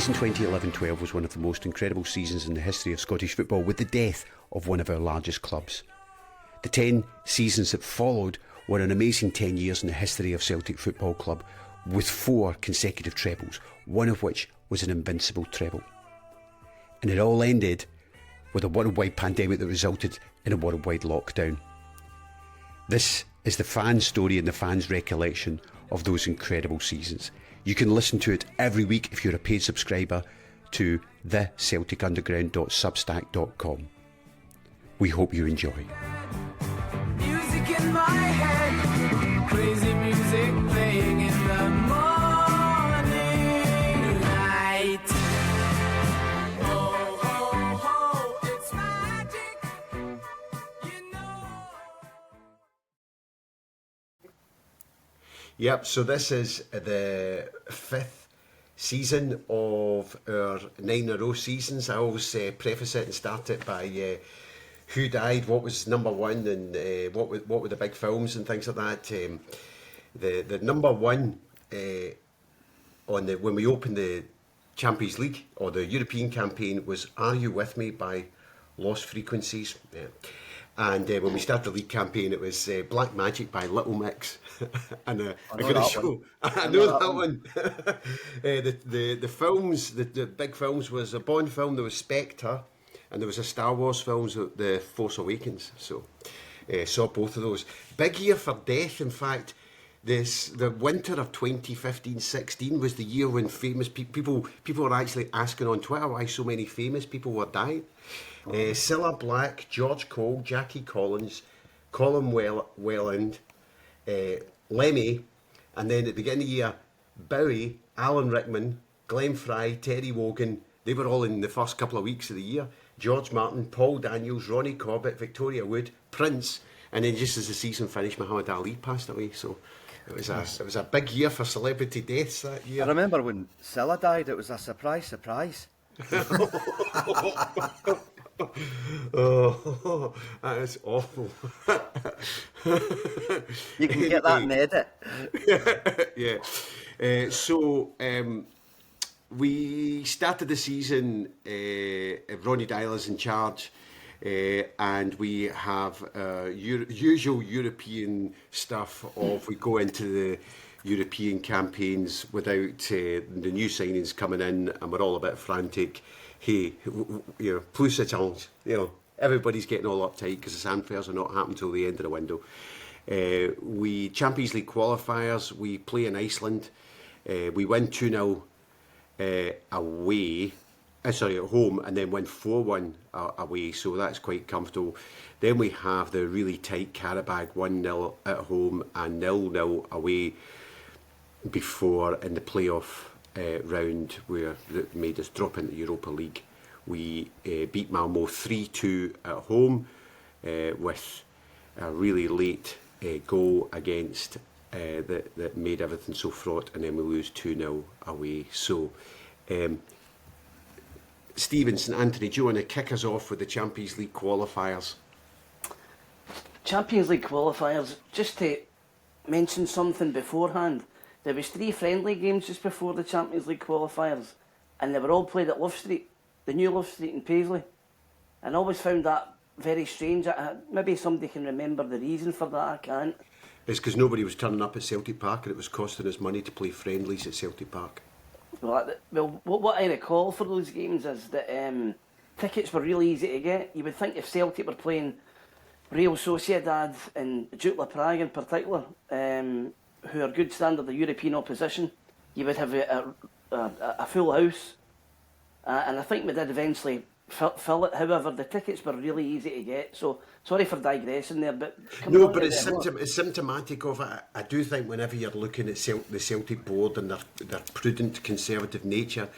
season 2011-12 was one of the most incredible seasons in the history of Scottish football, with the death of one of our largest clubs. The 10 seasons that followed were an amazing 10 years in the history of Celtic Football Club, with 4 consecutive trebles, one of which was an invincible treble. And it all ended with a worldwide pandemic that resulted in a worldwide lockdown. This is the fan story and the fans' recollection of those incredible seasons. You can listen to it every week if you're a paid subscriber to theceltiCunderground.substack.com. We hope you enjoy. Music in my head, crazy music playing in the morning light. Oh, ho, ho, it's magic, you know. Yep, so this is the 5th season of our 9 in a row seasons. I always preface it and start it by who died, what was number one, and what were the big films and things like that. The number one when we opened the Champions League or the European campaign was "Are You With Me" by Lost Frequencies. Yeah. And when we started the league campaign, it was Black Magic by Little Mix. And I got to show. I know that one. The films, the big films, was a Bond film. There was Spectre, and there was a Star Wars film, The Force Awakens. So saw both of those. Big year for death. In fact, the winter of 2015-16 was the year when famous people were actually asking on Twitter why so many famous people were dying. Cilla Black, George Cole, Jackie Collins, Colin Welland, Lemmy, and then at the beginning of the year, Bowie, Alan Rickman, Glenn Fry, Terry Wogan. They were all in the first couple of weeks of the year. George Martin, Paul Daniels, Ronnie Corbett, Victoria Wood, Prince, and then just as the season finished, Muhammad Ali passed away. So it was a big year for celebrity deaths that year. I remember when Cilla died, it was a surprise. Oh, that is awful. You can get that in the Yeah. edit. So we started the season, Ronnie Dyler's in charge, and we have usual European stuff of we go into the European campaigns without the new signings coming in, and we're all a bit frantic. Hey, plus the challenge. Everybody's getting all uptight because the Sandfairs are not happening till the end of the window. We Champions League qualifiers. We play in Iceland. We win 2-0 away. At home, and then win 4-1 away. So that's quite comfortable. Then we have the really tight Carabag 1-0 at home and 0-0 away before in the playoff round where that made us drop into Europa League. We beat Malmo 3-2 at home with a really late goal against that made everything so fraught, and then we lose 2-0 away. So Stephen, St Anthony, do you want to kick us off with the Champions League qualifiers? Champions League qualifiers, just to mention something beforehand, there was 3 friendly games just before the Champions League qualifiers, and they were all played at Love Street, the new Love Street in Paisley. And I always found that very strange. Maybe somebody can remember the reason for that, I can't. It's because nobody was turning up at Celtic Park and it was costing us money to play friendlies at Celtic Park. Well, what I recall for those games is that tickets were really easy to get. You would think if Celtic were playing Real Sociedad and Dukla Prague in particular, who are good standard of European opposition, you would have a full house. And I think we did eventually fill it. However, the tickets were really easy to get. So sorry for digressing there, but no, but it's symptomatic of it. I do think whenever you're looking at the Celtic board and their prudent conservative nature,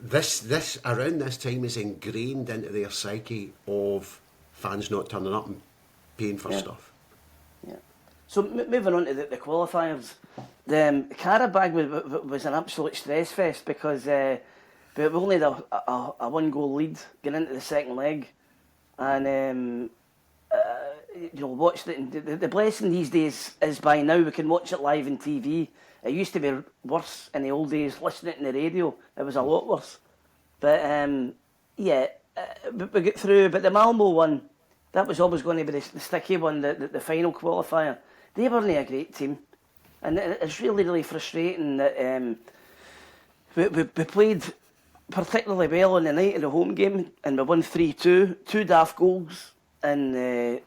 this around this time is ingrained into their psyche of fans not turning up and paying for stuff. Yeah. So moving on to the qualifiers, the Carabag was an absolute stress fest because we only had a 1-goal lead going into the second leg, and watched it. And the blessing these days is by now we can watch it live on TV It used to be worse in the old days, listening to the radio. It was a lot worse. But, we got through. But the Malmo one, that was always going to be the sticky one, the final qualifier. They weren't a great team. And it's really, really frustrating that we played particularly well on the night of the home game, and we won 3-2, 2 daft goals, and the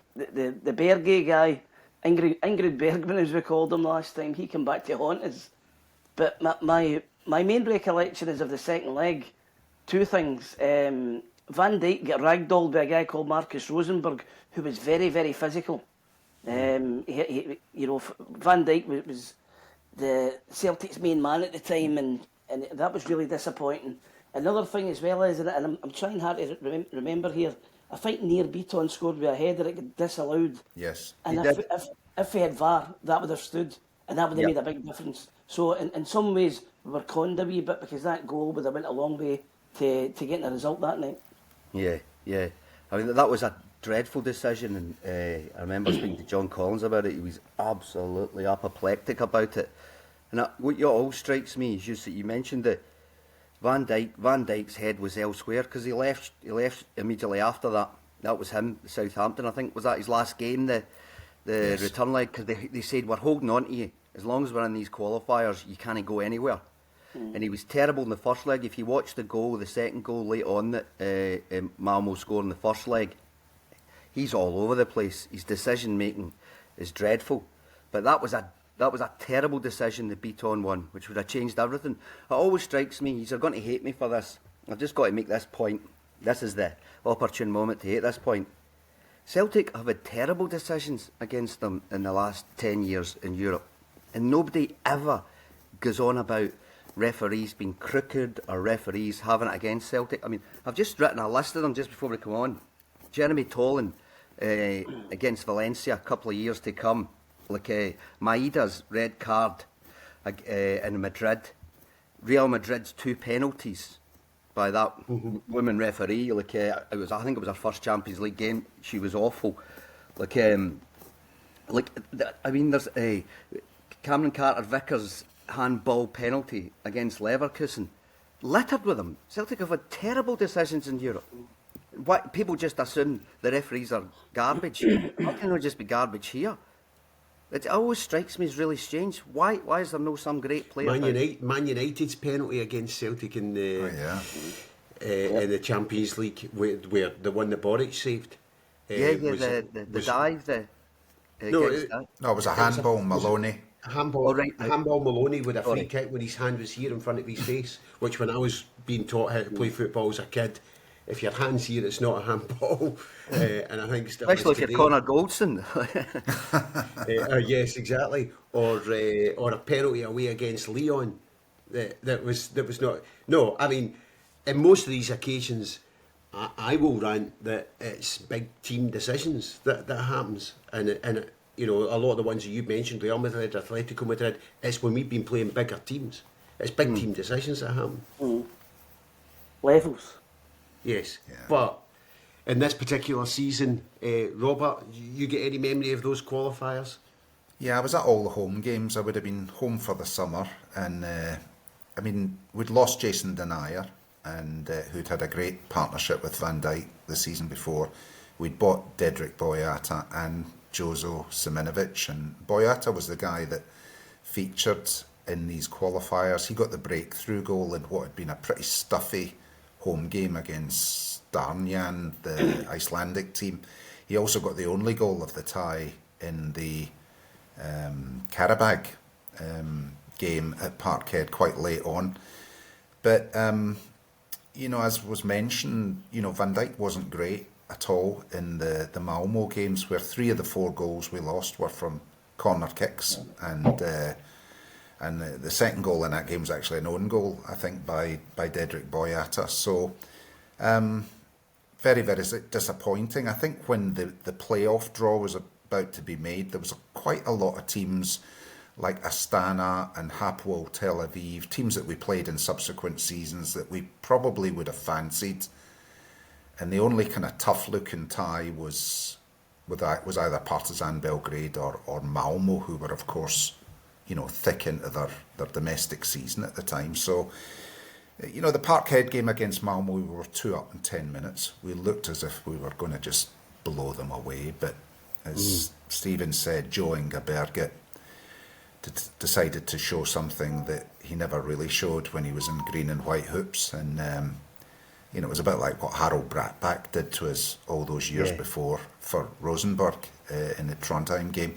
Berge guy, Ingrid Bergman as we called him last time, he came back to haunt us. But my main recollection is of the second leg. 2 things. Van Dijk got ragdolled by a guy called Marcus Rosenberg, who was very, very physical. Van Dijk was the Celtic's main man at the time, and that was really disappointing. Another thing as well is, and I'm trying hard to remember here, I think Near Beaton scored with a header that got disallowed. Yes. And if we had VAR, that would have stood, and that would have made a big difference. So in some ways, we were conned a wee bit, because that goal would have went a long way to getting a result that night. Yeah. I mean, that was a dreadful decision, and I remember speaking to John Collins about it. He was absolutely apoplectic about it. And what all strikes me is just that you mentioned that Van Dijk's head was elsewhere, because he left immediately after that. That was him, Southampton, I think. Was that his last game, the Yes. return leg? Because they said, we're holding on to you. As long as we're in these qualifiers, you can't go anywhere. And he was terrible in the first leg. If you watch the second goal late on that Malmo scored in the first leg, he's all over the place. His decision making is dreadful. But that was a terrible decision, the Beaton one, which would have changed everything. It always strikes me, you're going to hate me for this. I've just got to make this point. This is the opportune moment to hate this point. Celtic have had terrible decisions against them in the last 10 years in Europe. And nobody ever goes on about referees being crooked or referees having it against Celtic. I mean, I've just written a list of them just before we come on. Jeremy Tolan against Valencia a couple of years to come. Maeda's red card in Madrid. Real Madrid's 2 penalties by that woman referee. I think it was her first Champions League game. She was awful. There's Cameron Carter-Vickers' handball penalty against Leverkusen, littered with them. Celtic have had terrible decisions in Europe. Why people just assume the referees are garbage? How can they just be garbage here? It always strikes me as really strange. Why is there no some great player? Man United's penalty against Celtic in the in the Champions League, where the one that Boric saved. The dive. No, it was a handball, Maloney. Handball Maloney with a free kick when his hand was here in front of his face, which when I was being taught how to play football as a kid, if your hand's here, it's not a handball. And I think still especially if you're Connor Goldson. Yes, exactly. Or a penalty away against Leon. That was not. No, I mean, in most of these occasions, I will rant that it's big team decisions that happens, and you know, a lot of the ones that you mentioned, Real Madrid, Atletico Madrid, it's when we've been playing bigger teams. It's big team decisions that happen. Levels. Yes, but in this particular season, Robert, you get any memory of those qualifiers? Yeah, I was at all the home games. I would have been home for the summer, and we'd lost Jason Denayer, and who'd had a great partnership with Van Dijk the season before. We'd bought Dedrick Boyata and Jozo Siminovic, and Boyata was the guy that featured in these qualifiers. He got the breakthrough goal in what had been a pretty stuffy home game against Darnjan, the Icelandic team. He also got the only goal of the tie in the Karabag game at Parkhead quite late on. But, as was mentioned, Van Dijk wasn't great at all in the Malmo games, where 3 of the 4 goals we lost were from corner kicks, and the second goal in that game was actually an own goal, I think, by Dedrick Boyata. So very, very disappointing. I think when the playoff draw was about to be made, there was quite a lot of teams like Astana and Hapoel Tel Aviv, teams that we played in subsequent seasons that we probably would have fancied. And the only kind of tough-looking tie was either Partizan Belgrade or Malmo, who were, of course, thick into their domestic season at the time. So, the Parkhead game against Malmo, we were 2 up in 10 minutes. We looked as if we were going to just blow them away. But as Stephen said, Joe Ingeberget decided to show something that he never really showed when he was in green and white hoops. And, it was a bit like what Harold Bratback did to us all those years before for Rosenborg in the Trondheim game.